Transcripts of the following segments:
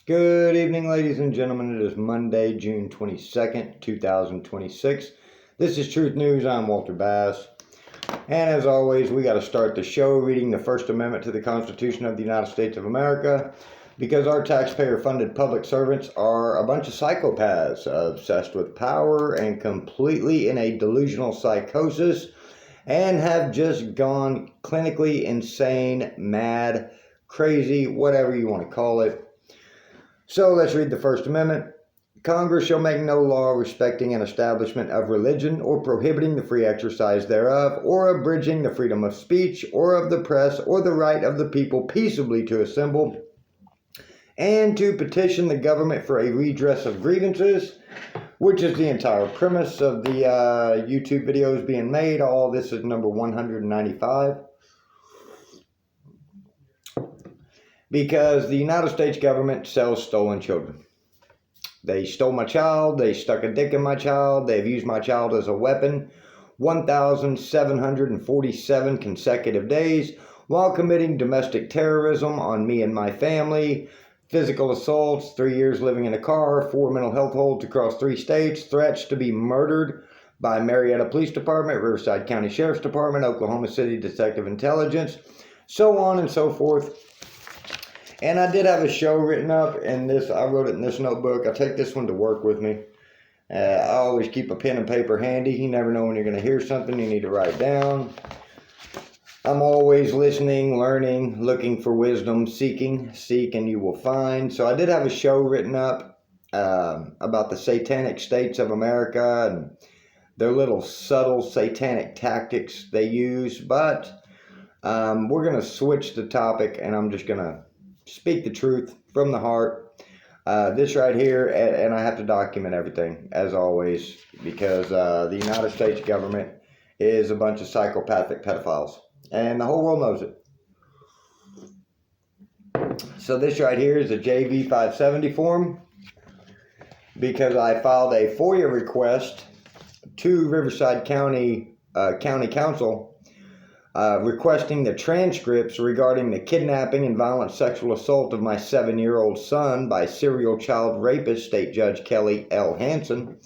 Good evening, ladies and gentlemen. It is Monday, June 22nd, 2026. This is Truth News. I'm Walter Bass. And as always, we got to start the show reading the First Amendment to the Constitution of the United States of America, because our taxpayer-funded public servants are a bunch of psychopaths obsessed with power and completely in a delusional psychosis and have just gone clinically insane, mad, crazy, whatever you want to call it. So let's read the First Amendment. Congress shall make no law respecting an establishment of religion or prohibiting the free exercise thereof, or abridging the freedom of speech or of the press or the right of the people peaceably to assemble and to petition the government for a redress of grievances, which is the entire premise of the YouTube videos being made. All this is number 195. Because the United States government sells stolen children. They stole my child, they stuck a dick in my child, they've used my child as a weapon 1,747 consecutive days while committing domestic terrorism on me and my family, physical assaults, 3 years living in a car, 4 mental health holds across 3 states, threats to be murdered by Marietta Police Department, Riverside County Sheriff's Department, Oklahoma City Detective Intelligence, so on and so forth. And I did have a show written up in this. I wrote it in this notebook. I take this one to work with me. I always keep a pen and paper handy. You never know when you're going to hear something you need to write down. I'm always listening, learning, looking for wisdom, seeking. Seek and you will find. So I did have a show written up about the satanic states of America and their little subtle satanic tactics they use. But we're going to switch the topic, and I'm just going to speak the truth from the heart. This right here, and I have to document everything, as always, because the United States government is a bunch of psychopathic pedophiles, and the whole world knows it. So this right here is a JV 570 form, because I filed a FOIA request to Riverside County County Council requesting the transcripts regarding the kidnapping and violent sexual assault of my 7-year-old son by serial child rapist State Judge Kelly L. Hansen,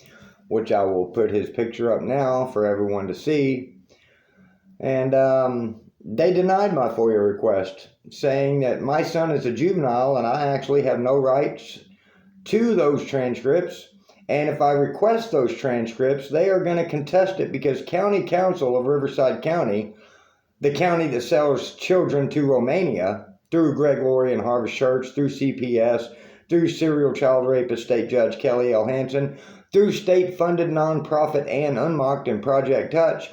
which I will put his picture up now for everyone to see. And they denied my FOIA request, saying that my son is a juvenile and I actually have no rights to those transcripts. And if I request those transcripts, they are going to contest it, because County Council of Riverside County, the county that sells children to Romania through Greg Laurie and Harvest Church, through CPS, through serial child rapist State Judge Kelly L. Hansen, through state-funded nonprofit Ann Unmocked and Project Touch,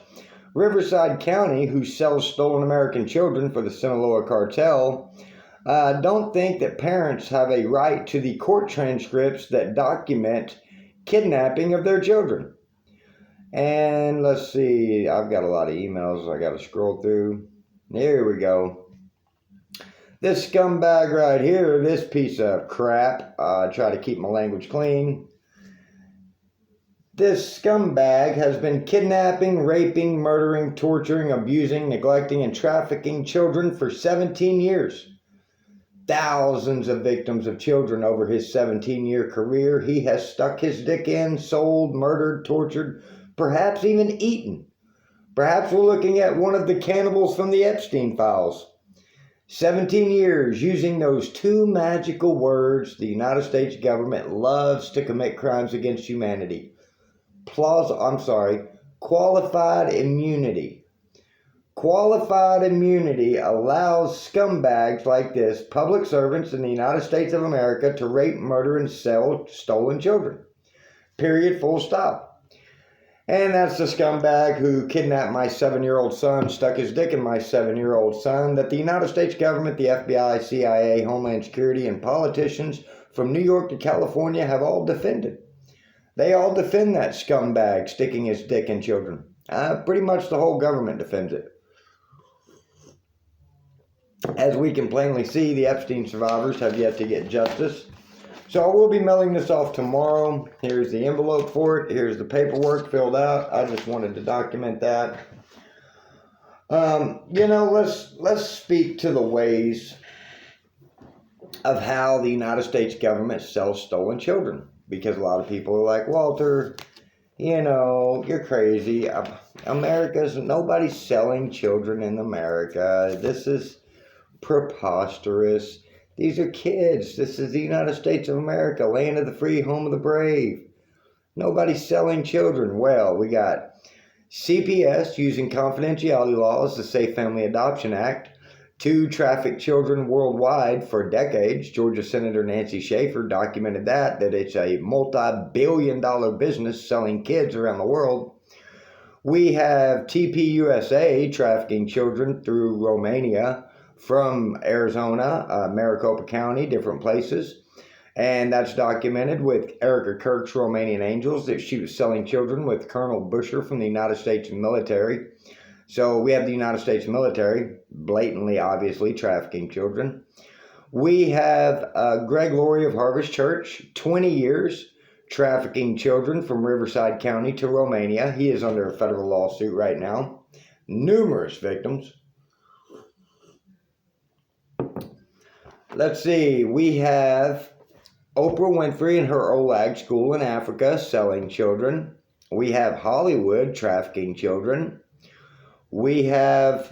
Riverside County, who sells stolen American children for the Sinaloa cartel, don't think that parents have a right to the court transcripts that document kidnapping of their children. And let's see, I've got a lot of emails I got to scroll through. Here we go. This scumbag right here, this piece of crap, I try to keep my language clean. This scumbag has been kidnapping, raping, murdering, torturing, abusing, neglecting, and trafficking children for 17 years. Thousands of victims of children over his 17-year career he has stuck his dick in, sold, murdered, tortured, perhaps even eaten. Perhaps we're looking at one of the cannibals from the Epstein files. 17 years using those two magical words the United States government loves to commit crimes against humanity. Qualified immunity. Qualified immunity allows scumbags like this, public servants in the United States of America, to rape, murder, and sell stolen children. Period, full stop. And that's the scumbag who kidnapped my 7-year-old son, stuck his dick in my 7-year-old son, that the United States government, the FBI, CIA, Homeland Security, and politicians from New York to California have all defended. They all defend that scumbag sticking his dick in children. Pretty much the whole government defends it. As we can plainly see, the Epstein survivors have yet to get justice. So I will be mailing this off tomorrow. Here's the envelope for it. Here's the paperwork filled out. I just wanted to document that. Let's speak to the ways of how the United States government sells stolen children. Because a lot of people are like, Walter, you know, you're crazy. Nobody's selling children in America. This is preposterous. These are kids. This is the United States of America, land of the free, home of the brave. Nobody's selling children. Well, we got CPS using confidentiality laws, the Safe Family Adoption Act, to traffic children worldwide for decades. Georgia Senator Nancy Schaefer documented that it's a multi-billion-dollar business selling kids around the world. We have TPUSA trafficking children through Romania from Arizona, Maricopa County, different places. And that's documented with Erica Kirk's Romanian Angels, that she was selling children with Colonel Busher from the United States military. So we have the United States military blatantly, obviously, trafficking children. We have Greg Laurie of Harvest Church, 20 years, trafficking children from Riverside County to Romania. He is under a federal lawsuit right now. Numerous victims. Let's see, we have Oprah Winfrey and her OLAG school in Africa selling children. We have Hollywood trafficking children. We have,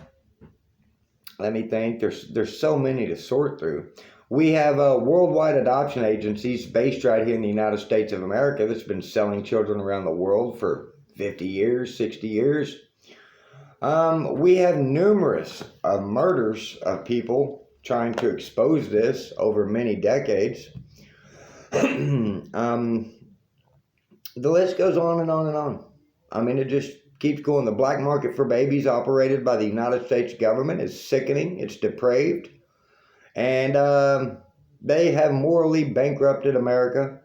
let me think, there's so many to sort through. We have worldwide adoption agencies based right here in the United States of America that's been selling children around the world for 50 years, 60 years. We have numerous murders of people trying to expose this over many decades. The list goes on and on and on. I mean, it just keeps going. The black market for babies operated by the United States government is sickening. It's depraved. And they have morally bankrupted America.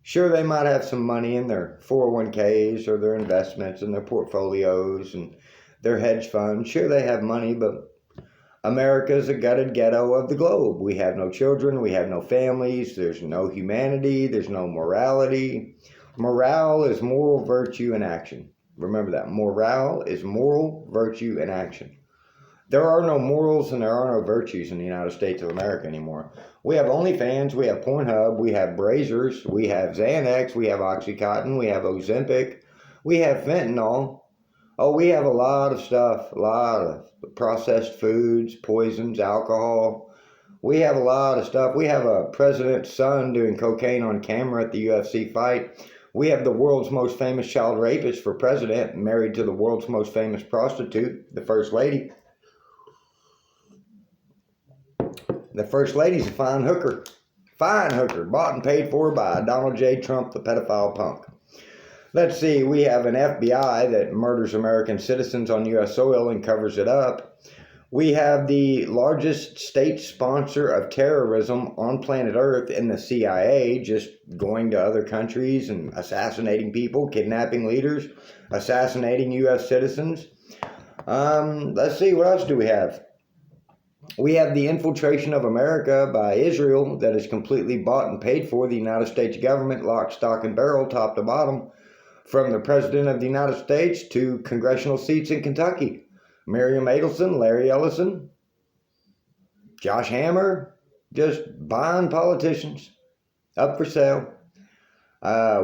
Sure, they might have some money in their 401ks or their investments and their portfolios and their hedge funds. Sure, they have money, but America is a gutted ghetto of the globe. We have no children. We have no families. There's no humanity. There's no morality. Morale is moral virtue in action. Remember that. Morale is moral virtue in action. There are no morals and there are no virtues in the United States of America anymore. We have OnlyFans, we have Pornhub, we have Brazzers, we have Xanax, we have Oxycontin, we have Ozempic, we have fentanyl. Oh, we have a lot of stuff, a lot of processed foods, poisons, alcohol. We have a lot of stuff. We have a president's son doing cocaine on camera at the UFC fight. We have the world's most famous child rapist for president, married to the world's most famous prostitute, the First Lady. The First Lady's a fine hooker. Fine hooker, bought and paid for by Donald J. Trump, the pedophile punk. Let's see, we have an FBI that murders American citizens on U.S. soil and covers it up. We have the largest state sponsor of terrorism on planet Earth in the CIA, just going to other countries and assassinating people, kidnapping leaders, assassinating U.S. citizens. Let's see, what else do we have? We have the infiltration of America by Israel that is completely bought and paid for. The United States government, lock, stock, and barrel, top to bottom, from the President of the United States to congressional seats in Kentucky. Miriam Adelson, Larry Ellison, Josh Hammer, just buying politicians up for sale.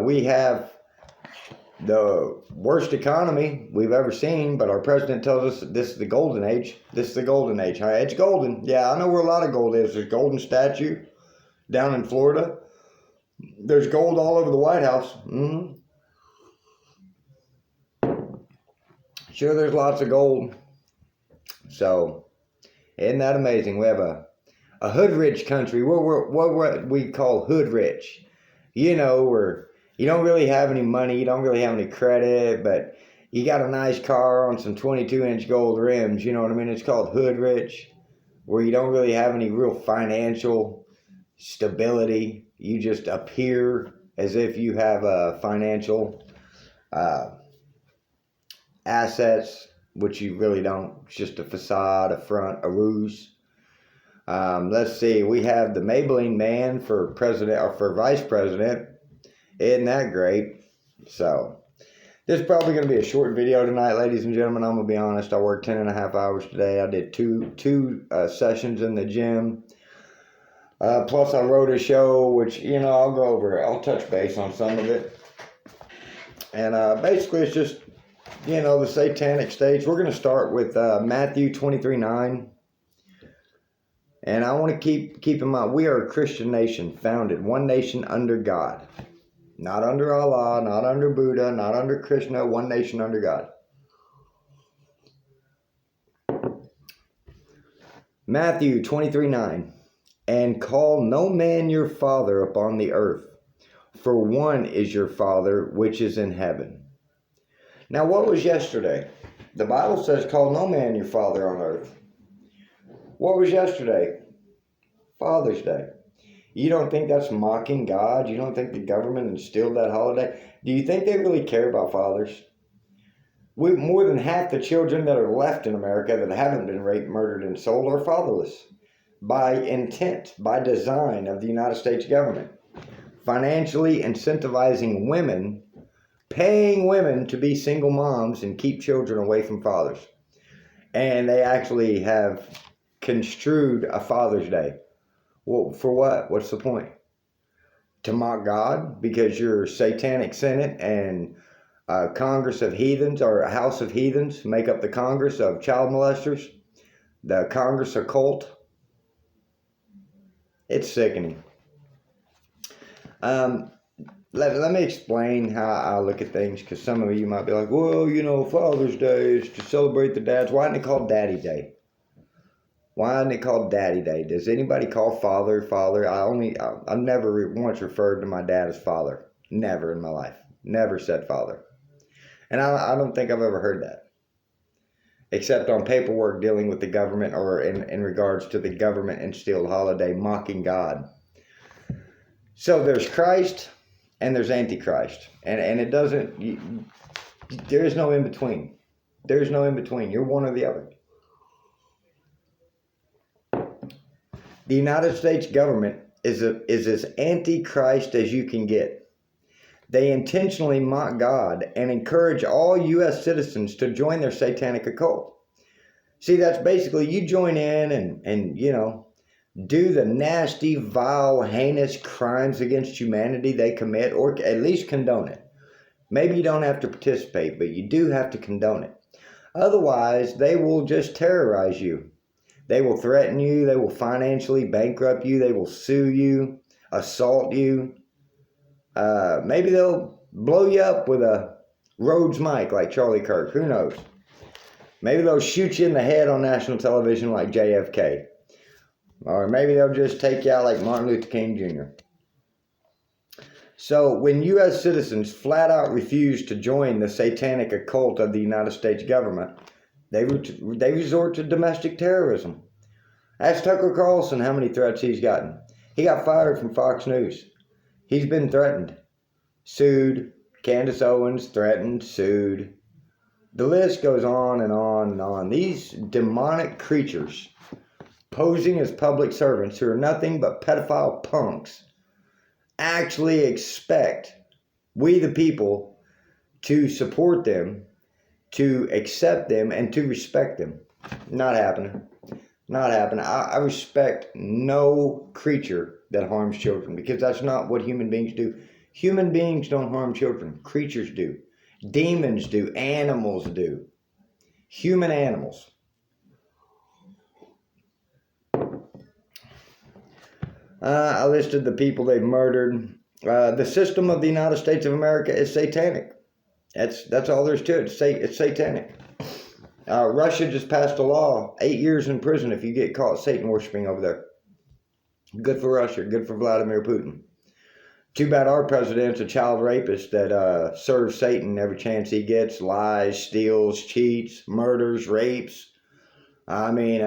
We have the worst economy we've ever seen, but our president tells us this is the golden age. This is the golden age. It's golden. Yeah, I know where a lot of gold is. There's Golden Statue down in Florida. There's gold all over the White House. Sure, there's lots of gold. So, isn't that amazing? We have a hood rich country. What we call hood rich. You know, where you don't really have any money, you don't really have any credit, but you got a nice car on some 22-inch gold rims. You know what I mean? It's called hood rich, where you don't really have any real financial stability. You just appear as if you have a financial assets, which you really don't. It's just a facade, a front, a ruse. Let's see, we have the Maybelline man for president or for vice president. Isn't that great? So, this is probably going to be a short video tonight, ladies and gentlemen. I'm going to be honest. I worked 10 and a half hours today. I did two sessions in the gym. Plus, I wrote a show, which, I'll go over. I'll touch base on some of it. And basically, it's just, the satanic stage. We're going to start with Matthew 23:9. And I want to keep in mind, we are a Christian nation, founded, one nation under God. Not under Allah, not under Buddha, not under Krishna, one nation under God. Matthew 23:9. And call no man your father upon the earth, for one is your Father which is in heaven. Now, what was yesterday? The Bible says, call no man your father on earth. What was yesterday? Father's Day. You don't think that's mocking God? You don't think the government instilled that holiday? Do you think they really care about fathers? More than half the children that are left in America that haven't been raped, murdered, and sold are fatherless. By intent, by design of the United States government. Financially incentivizing women, paying women to be single moms and keep children away from fathers. And they actually have construed a Father's Day. Well, for what? What's the point? To mock God because your satanic Senate and Congress of heathens or a House of heathens make up the Congress of child molesters, the Congress of cult. It's sickening. Let me explain how I look at things, because some of you might be like, well, Father's Day is to celebrate the dads. Why isn't it called Daddy Day? Why isn't it called Daddy Day? Does anybody call father? I've never once referred to my dad as father. Never in my life. Never said father. And I don't think I've ever heard that. Except on paperwork dealing with the government or in regards to the government instilled holiday mocking God. So there's Christ and there's Antichrist. And it doesn't, there is no in between. There's no in between. You're one or the other. The United States government is as antichrist as you can get. They intentionally mock God and encourage all U.S. citizens to join their satanic occult. See, that's basically you join in and do the nasty, vile, heinous crimes against humanity they commit, or at least condone it. Maybe you don't have to participate, but you do have to condone it. Otherwise, they will just terrorize you. They will threaten you. They will financially bankrupt you. They will sue you, assault you. Maybe they'll blow you up with a Rhodes mic like Charlie Kirk. Who knows? Maybe they'll shoot you in the head on national television like JFK. Or maybe they'll just take you out like Martin Luther King Jr. So when U.S. citizens flat out refuse to join the satanic occult of the United States government, they resort to domestic terrorism. Ask Tucker Carlson how many threats he's gotten. He got fired from Fox News. He's been threatened, sued. Candace Owens threatened, sued. The list goes on and on and on. These demonic creatures posing as public servants who are nothing but pedophile punks actually expect we the people to support them, to accept them, and to respect them. Not happening. Not happening. I respect no creature that harms children, because that's not what human beings do. Human beings don't harm children. Creatures do. Demons do. Animals do. Human animals. I listed the people they've murdered. The system of the United States of America is satanic. That's all there is to it. It's satanic. Russia just passed a law, 8 years in prison if you get caught Satan worshiping over there. Good for Russia. Good for Vladimir Putin. Too bad our president's a child rapist that serves Satan every chance he gets, lies, steals, cheats, murders, rapes. I mean,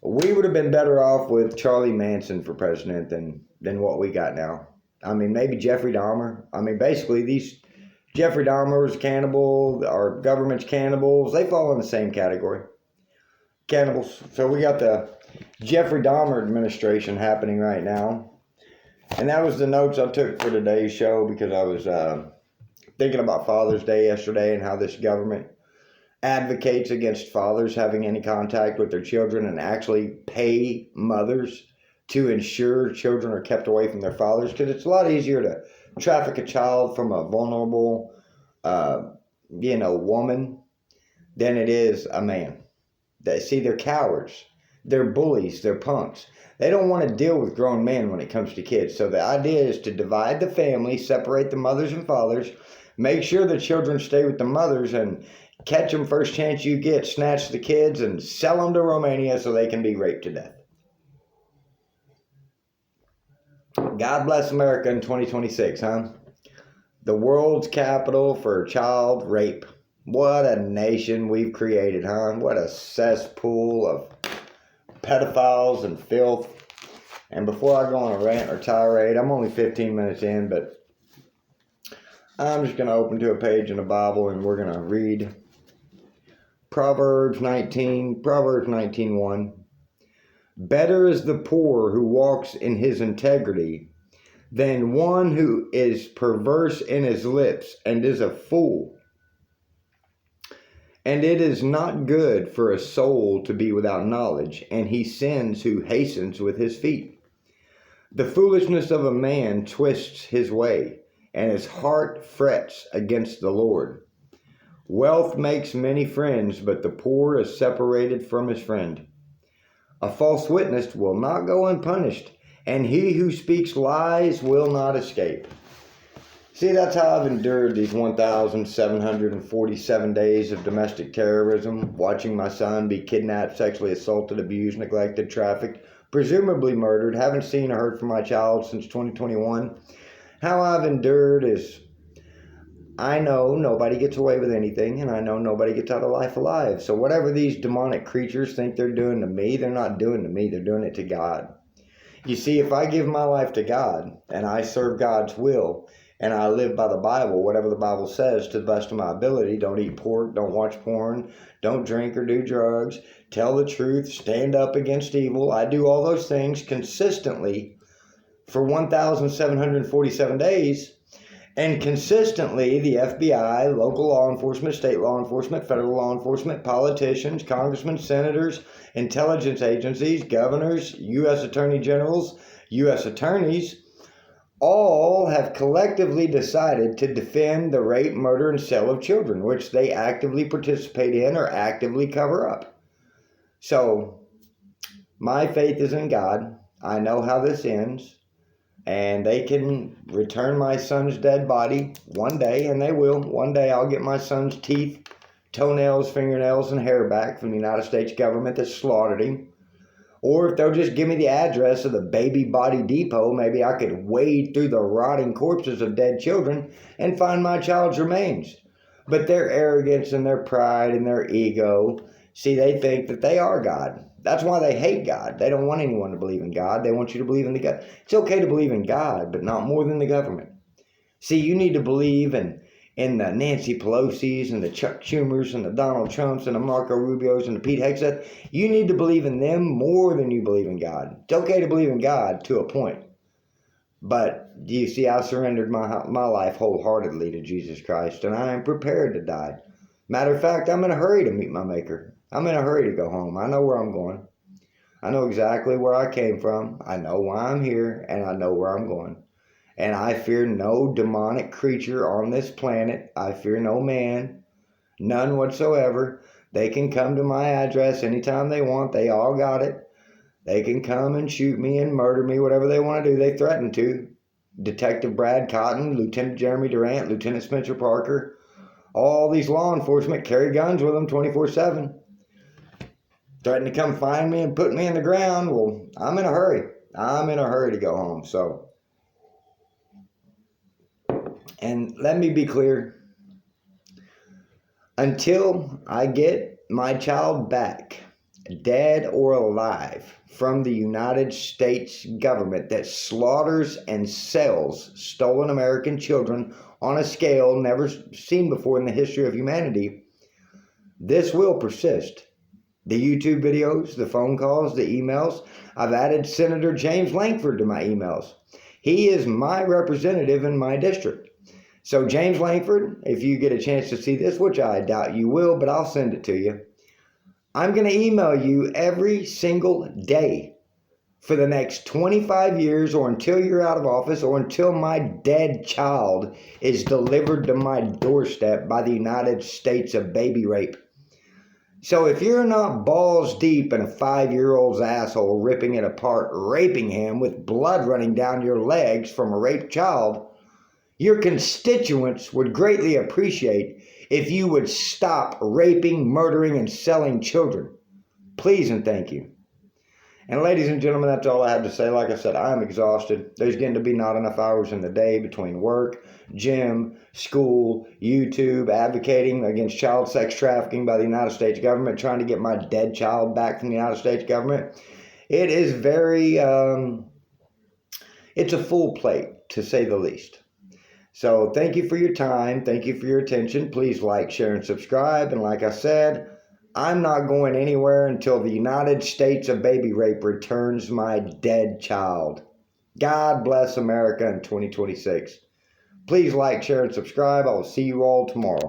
we would have been better off with Charlie Manson for president than what we got now. I mean, maybe Jeffrey Dahmer. I mean, basically, Jeffrey Dahmer's cannibal, our government's cannibals, they fall in the same category. Cannibals. So we got the Jeffrey Dahmer administration happening right now. And that was the notes I took for today's show, because I was thinking about Father's Day yesterday and how this government advocates against fathers having any contact with their children and actually pay mothers to ensure children are kept away from their fathers, because it's a lot easier to traffic a child from a vulnerable, woman than it is a man. They're cowards. They're bullies. They're punks. They don't want to deal with grown men when it comes to kids. So the idea is to divide the family, separate the mothers and fathers, make sure the children stay with the mothers, and catch them first chance you get, snatch the kids, and sell them to Romania so they can be raped to death. God bless America in 2026, huh? The world's capital for child rape. What a nation we've created, huh? What a cesspool of pedophiles and filth. And before I go on a rant or tirade, I'm only 15 minutes in, but I'm just going to open to a page in the Bible and we're going to read Proverbs 19:1. Better is the poor who walks in his integrity than one who is perverse in his lips and is a fool. And it is not good for a soul to be without knowledge, and he sins who hastens with his feet. The foolishness of a man twists his way, and his heart frets against the Lord. Wealth makes many friends, but the poor is separated from his friend. A false witness will not go unpunished, and he who speaks lies will not escape. See, that's how I've endured these 1,747 days of domestic terrorism, watching my son be kidnapped, sexually assaulted, abused, neglected, trafficked, presumably murdered. Haven't seen or heard from my child since 2021. How I've endured is, I know nobody gets away with anything, and I know nobody gets out of life alive. So whatever these demonic creatures think they're doing to me, they're not doing to me, they're doing it to God. You see, if I give my life to God, and I serve God's will, and I live by the Bible, whatever the Bible says to the best of my ability, don't eat pork, don't watch porn, don't drink or do drugs, tell the truth, stand up against evil. I do all those things consistently for 1,747 days. And consistently, the FBI, local law enforcement, state law enforcement, federal law enforcement, politicians, congressmen, senators, intelligence agencies, governors, U.S. attorney generals, U.S. attorneys, all have collectively decided to defend the rape, murder, and sale of children, which they actively participate in or actively cover up. So, my faith is in God. I know how this ends. And they can return my son's dead body one day, and they will. One day I'll get my son's teeth, toenails, fingernails, and hair back from the United States government that slaughtered him. Or if they'll just give me the address of the baby body depot, maybe I could wade through the rotting corpses of dead children and find my child's remains. But their arrogance and their pride and their ego, see, they think that they are God. That's why they hate God. They don't want anyone to believe in God. They want you to believe in the God. It's okay to believe in God, but not more than the government. See, you need to believe in the Nancy Pelosi's and the Chuck Schumers and the Donald Trumps and the Marco Rubios and the Pete Hegseth. You need to believe in them more than you believe in God. It's okay to believe in God to a point. But do you see, I surrendered my life wholeheartedly to Jesus Christ, and I am prepared to die. Matter of fact, I'm in a hurry to meet my Maker. I'm in a hurry to go home. I know where I'm going. I know exactly where I came from. I know why I'm here, and I know where I'm going. And I fear no demonic creature on this planet. I fear no man, none whatsoever. They can come to my address anytime they want. They all got it. They can come and shoot me and murder me, whatever they want to do. They threaten to. Detective Brad Cotton, Lieutenant Jeremy Durant, Lieutenant Spencer Parker, all these law enforcement carry guns with them 24/7. Threaten to come find me and put me in the ground. Well, I'm in a hurry. I'm in a hurry to go home. So, and let me be clear. Until I get my child back, dead or alive, from the United States government that slaughters and sells stolen American children on a scale never seen before in the history of humanity, this will persist. The YouTube videos, the phone calls, the emails. I've added Senator James Lankford to my emails. He is my representative in my district. So James Lankford, if you get a chance to see this, which I doubt you will, but I'll send it to you. I'm going to email you every single day for the next 25 years, or until you're out of office, or until my dead child is delivered to my doorstep by the United States of baby rape. So if you're not balls deep in a 5-year-old's asshole, ripping it apart, raping him with blood running down your legs from a raped child, your constituents would greatly appreciate if you would stop raping, murdering, and selling children. Please and thank you. And ladies and gentlemen, that's all I have to say. Like I said, I'm exhausted. There's getting to be not enough hours in the day between work, gym, school, YouTube, advocating against child sex trafficking by the United States government, trying to get my dead child back from the United States government. It is very, it's a full plate, to say the least. So thank you for your time. Thank you for your attention. Please like, share, and subscribe. And like I said, I'm not going anywhere until the United States of baby rape returns my dead child. God bless America in 2026. Please like, share, and subscribe. I will see you all tomorrow.